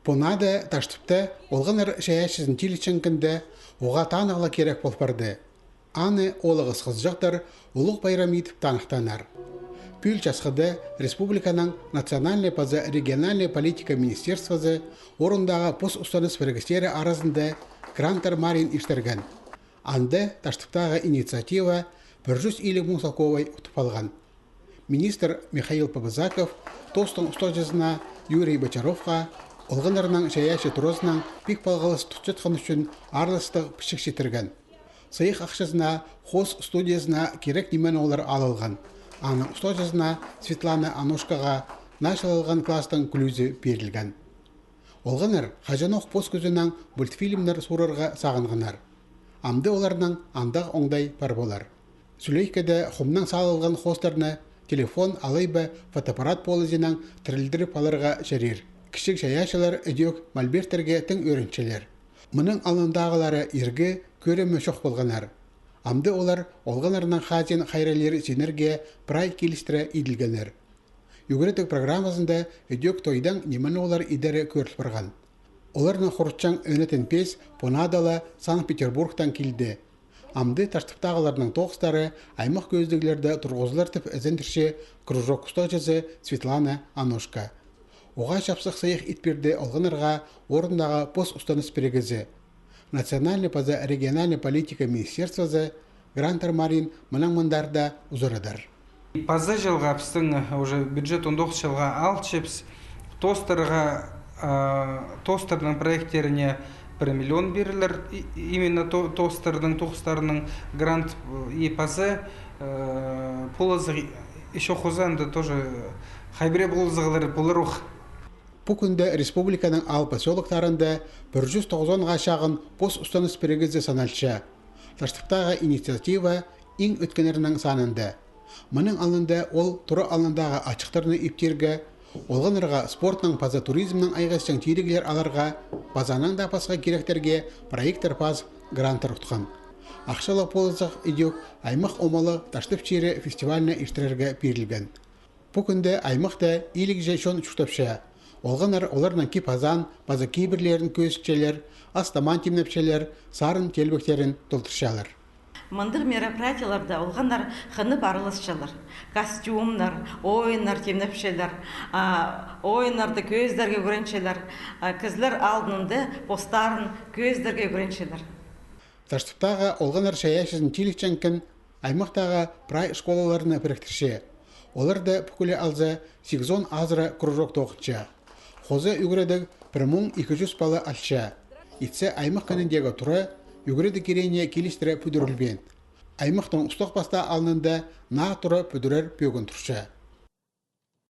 Понады таштыпты олғаныр шаяшызын тиліченкінде оға танығыла керек болып барды. Аны олығыз қызжақтар ұлық байрам етіп танықтанар. Пүл часқыды республиканың национальный паза региональный политика министерствосы орындағы пос ұстаныс біргістері арасында гранттар марин іштерген. Анды таштыптағы инициатива 150 мың салковай ұтып алған. Министр Михаил Пабазаков тостың ұстажызына Юрий Бочаровқа олғынарының шаяшы тұрызынан пик балғалыс тұтчатқан үшін арлыстық пішік шетірген. Сайық ақшызына хос студиясына керек немен олар алылған. Аның ұстажызына Светлана Аношкаға нашылылған кластың күлізі берілген. Олғынар қажанық пос көзінен мультфильмдер сұрырға сағынғынар. Амды оларының андақ оңдай бар болар. Сүлейкеде құмның салылған хостарны телефон алайбы фотоаппарат полызынан тірілдіріп алырға жарир. Кішік шаяшылар өдек мальбертерге тің өріншелер. Мұның алындағылары ергі көрімі шоқ болғанар. Амды олар олғанарынан хазин қайралері сенерге прай келістірі иділгенер. Югіретік программасында өдек тойдан немені олар идері көріл барған. Оларның құртчан өнетін пес Понадала Санкт-Петербургтан келді. Амды таштыптағыларының тоқыстары аймақ көздігілерді тұрғызылар тіп әзендірше кружок ұстажызы Светлана Аношка. Оға шапсық сайық итберді олғынырға орындағы пос ұстаныс перегізі. Национальный паза региональный политика министерствосы гранттар марин мұнаңмындарда ұзырыдар. Паза жылға пістің уже бюджет 19 жылға алчепс тостардың проекттеріне 1 миллион берілер. Именно тостардың тоқыстарының грант и паза полызы еще хозанды тоже хайбре болыр ух. Бұл күнде республиканың ал поселоктарында 190-ға шағын пос ұстаныс перегізі саналшы. Таштықтағы инициатива ең өткенерінің санында. Мұның алында ол тұры алындағы ачықтарыны ептерге, олғанырға спортның паза туризмнің айғасың тирегілер аларға, базаның да пасға керектерге проекттер паз гранттар ұтқан. Ақшалы полызық идеок аймақ омалы таштып чері фестиваліне іштірерге берілген. Бұл күнде аймақта илік жайшон ұшықтапшы. Олғанар оларның ки пазан, база кейбірлерін көзікчелер, астаман темнепчелер, сарын телбектерін толтыршалар. Мындыр мероприятияларда олғанар қыны барылысшалар. Костюмнар, ойындар темнепшелер, ойындарды көздерге көреншелер, кізлер алдынды постарын көздерге көреншелер. Таштыптағы олғанар шаяшызын телікченкін аймақтағы прай школаларына біріктірше. Оларды бүкілі алза Сигзон азыра кружок тоқытша. Хозы үгіредік 1200 балы алша. Итсе аймақ канындегі тұры үгіреді керене келістірі пүдірілбен. Аймақтың ұстық баста алынында на тұры пүдірер пөгін тұрша.